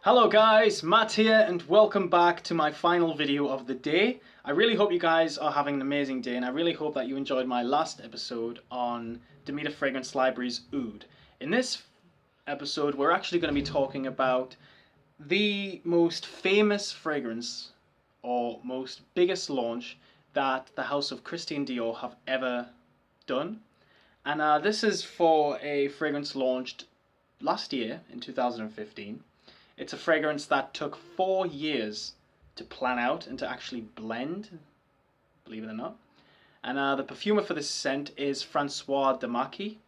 Hello guys, Matt here and welcome back to my final video of the day. I really hope you guys are having an amazing day and I really hope that you enjoyed my last episode on Demeter Fragrance Library's Oud. In this episode we're actually going to be talking about the most famous fragrance or most biggest launch that the house of Chrstian Dior have ever done. And this is for a fragrance launched last year in 2015. It's a fragrance that took 4 years to plan out and to actually blend, believe it or not. And the perfumer for this scent is François Damaki.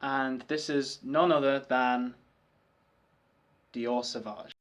And this is none other than Dior Sauvage.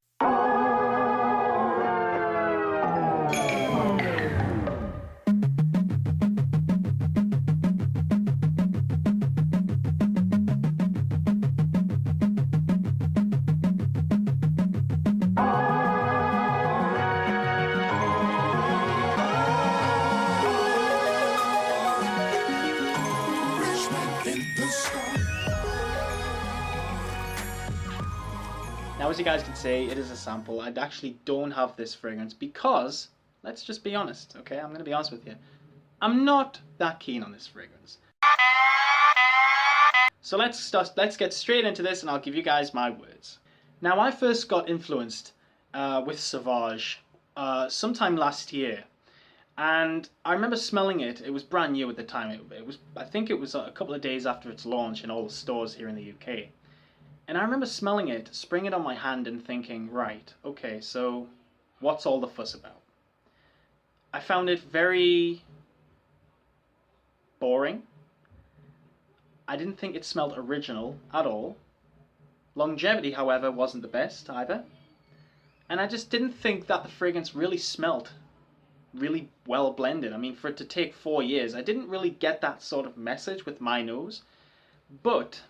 Now, as you guys can see, it is a sample. I actually don't have this fragrance because, let's just be honest, okay? I'm going to be honest with you. I'm not that keen on this fragrance. So let's get straight into this and I'll give you guys my words. Now, I first got influenced with Sauvage sometime last year. And I remember smelling it. It was brand new at the time. I think it was a couple of days after its launch in all the stores here in the UK. And I remember smelling it, spraying it on my hand and thinking, right, okay, so what's all the fuss about? I found it very boring. I didn't think it smelled original at all. Longevity, however, wasn't the best either. And I just didn't think that the fragrance really smelled really well blended. I mean, for it to take 4 years, I didn't really get that sort of message with my nose. But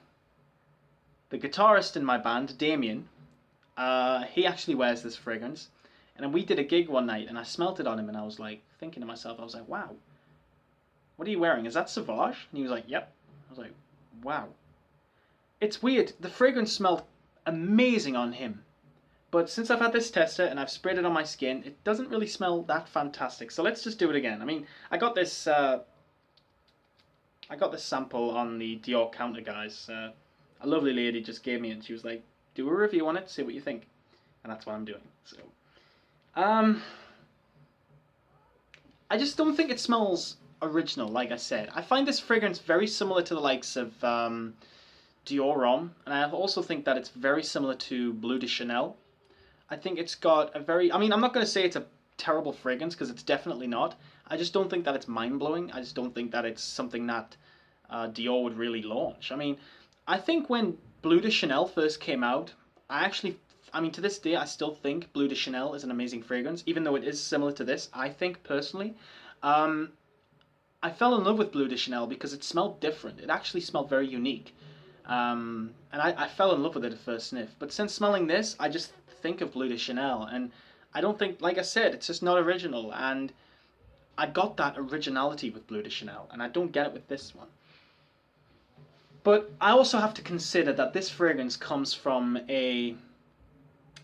the guitarist in my band, Damien, he actually wears this fragrance. And we did a gig one night and I smelt it on him and I was like, thinking to myself, I was like, wow, what are you wearing? Is that Sauvage? And he was like, yep. I was like, wow. It's weird. The fragrance smelled amazing on him. But since I've had this tester and I've sprayed it on my skin, it doesn't really smell that fantastic. So let's just do it again. I mean, I got this sample on the Dior counter, guys. A lovely lady just gave me it and she was like, do a review on it, see what you think. And that's what I'm doing. So I just don't think it smells original, like I said. I find this fragrance very similar to the likes of Dior Homme, and I also think that it's very similar to Bleu de Chanel. I think it's got a very, I mean, I'm not going to say it's a terrible fragrance because it's definitely not. I just don't think that it's mind-blowing. I just don't think that it's something that Dior would really launch. I mean, I think when Bleu de Chanel first came out, I mean, to this day, I still think Bleu de Chanel is an amazing fragrance, even though it is similar to this, I think, personally. I fell in love with Bleu de Chanel because it smelled different. It actually smelled very unique. And I fell in love with it at first sniff. But since smelling this, I just think of Bleu de Chanel. And I don't think, like I said, it's just not original. And I got that originality with Bleu de Chanel, and I don't get it with this one. But I also have to consider that this fragrance comes from a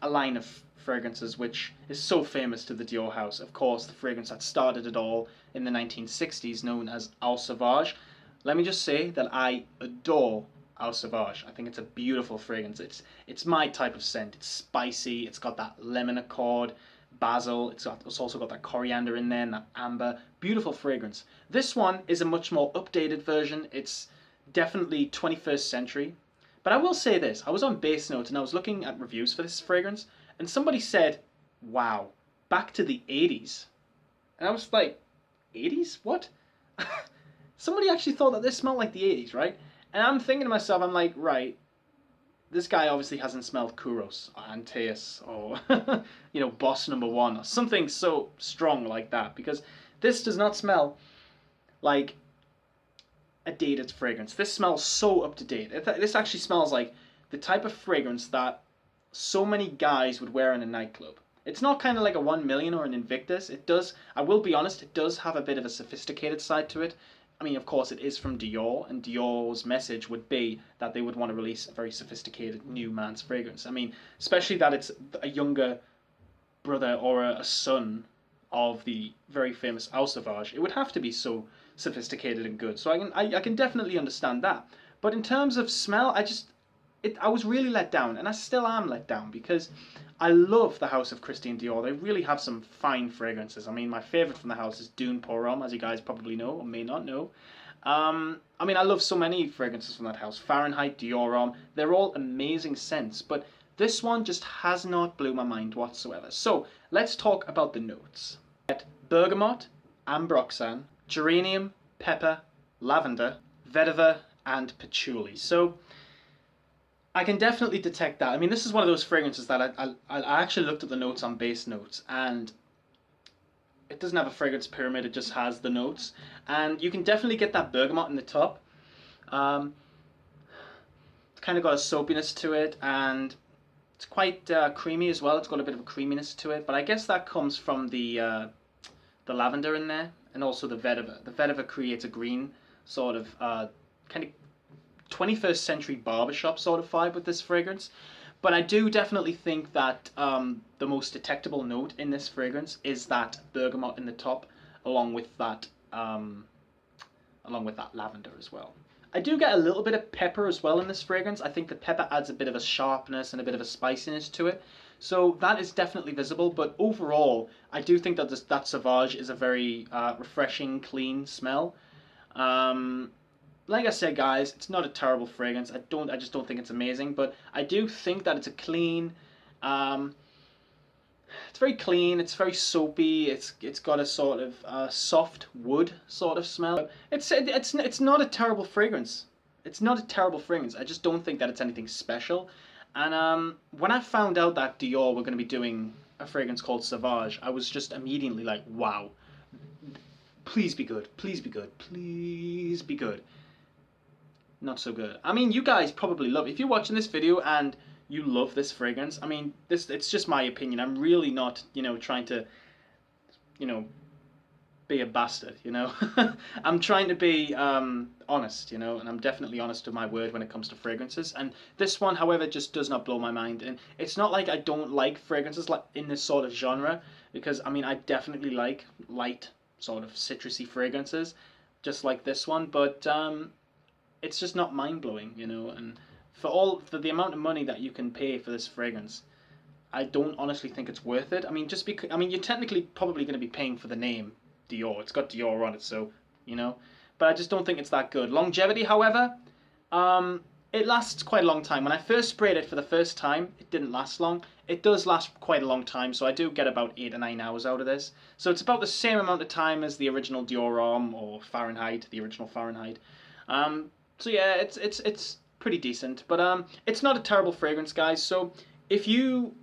line of fragrances which is so famous to the Dior house. Of course, the fragrance that started it all in the 1960s, known as Eau Sauvage. Let me just say that I adore Eau Sauvage. I think it's a beautiful fragrance. It's my type of scent. It's spicy. It's got that lemon accord, basil. It's also got that coriander in there and that amber. Beautiful fragrance. This one is a much more updated version. It's definitely 21st century. But I will say this, I was on Base Note and I was looking at reviews for this fragrance and somebody said, wow, back to the 80s. And I was like, 80s? What? Somebody actually thought that this smelled like the 80s, right? And I'm thinking to myself, I'm like, right, this guy obviously hasn't smelled Kouros or Antaeus or, you know, Boss No. 1 or something so strong like that, because this does not smell like a dated fragrance. This smells so up to date. This actually smells like the type of fragrance that so many guys would wear in a nightclub. It's not kind of like a 1 Million or an Invictus. It does, I will be honest, it does have a bit of a sophisticated side to it. I mean, of course, it is from Dior, and Dior's message would be that they would want to release a very sophisticated new man's fragrance. I mean, especially that it's a younger brother or a son of the very famous Sauvage. It would have to be so sophisticated and good. So I can definitely understand that. But in terms of smell, I was really let down, and I still am let down, because I love the house of Chrstian Dior. They really have some fine fragrances. I mean, my favourite from the house is Dune Pour Homme, as you guys probably know or may not know. I mean, I love so many fragrances from that house. Fahrenheit, Dior Homme, they're all amazing scents, but this one just has not blew my mind whatsoever. So let's talk about the notes. Bergamot, ambroxan, geranium, pepper, lavender, vetiver, and patchouli. So I can definitely detect that. I mean, this is one of those fragrances that I actually looked at the notes on base notes, and it doesn't have a fragrance pyramid, it just has the notes. And you can definitely get that bergamot in the top. It's kind of got a soapiness to it, and it's quite creamy as well. It's got a bit of a creaminess to it, but I guess that comes from the lavender in there, and also the vetiver. The vetiver creates a green sort of kind of 21st century barbershop sort of vibe with this fragrance. But I do definitely think that the most detectable note in this fragrance is that bergamot in the top, along with that lavender as well. I do get a little bit of pepper as well in this fragrance. I think the pepper adds a bit of a sharpness and a bit of a spiciness to it. So that is definitely visible, but overall, I do think that that Sauvage is a very refreshing, clean smell. Like I said, guys, it's not a terrible fragrance. I just don't think it's amazing, but I do think that it's a clean. It's very clean. It's very soapy. It's got a sort of soft wood sort of smell. It's not a terrible fragrance. It's not a terrible fragrance. I just don't think that it's anything special. And when I found out that Dior were going to be doing a fragrance called Sauvage, I was just immediately like, wow. Please be good. Please be good. Please be good. Not so good. I mean, you guys probably love it. If you're watching this video and you love this fragrance, I mean, it's just my opinion. I'm really not, trying to, be a bastard, I'm trying to be honest, and I'm definitely honest with my word when it comes to fragrances. And this one, however, just does not blow my mind. And it's not like I don't like fragrances like in this sort of genre, because, I mean, I definitely like light sort of citrusy fragrances, just like this one, but it's just not mind-blowing, and for the amount of money that you can pay for this fragrance, I don't honestly think it's worth it. I mean, just because, I mean, you're technically probably going to be paying for the name Dior. It's got Dior on it, so, but I just don't think it's that good. Longevity, however, it lasts quite a long time. When I first sprayed it for the first time, it didn't last long. It does last quite a long time, so I do get about 8 or 9 hours out of this. So it's about the same amount of time as the original Dior Homme or Fahrenheit, the original Fahrenheit. So yeah, it's pretty decent, but it's not a terrible fragrance, guys. So if you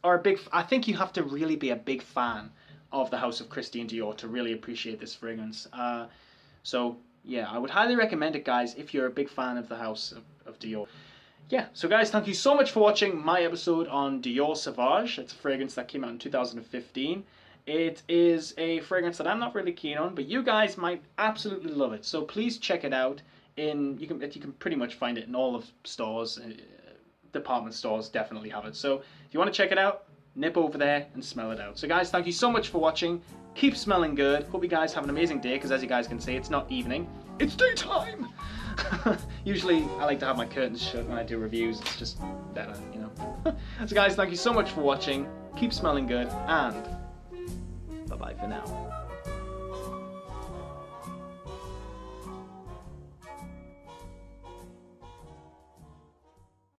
are I think you have to really be a big fan of the house of Chrstian Dior to really appreciate this fragrance. So yeah, I would highly recommend it, guys, if you're a big fan of the house of Dior. Yeah, so guys, thank you so much for watching my episode on Dior Sauvage. It's a fragrance that came out in 2015. It is a fragrance that I'm not really keen on, but you guys might absolutely love it. So please check it out. You can pretty much find it in all of stores. Department stores definitely have it. So if you want to check it out, nip over there and smell it out. So guys, thank you so much for watching. Keep smelling good. Hope you guys have an amazing day, because as you guys can see, it's not evening, it's daytime. Usually I like to have my curtains shut when I do reviews. It's just better, So guys, thank you so much for watching. Keep smelling good, and bye bye for now.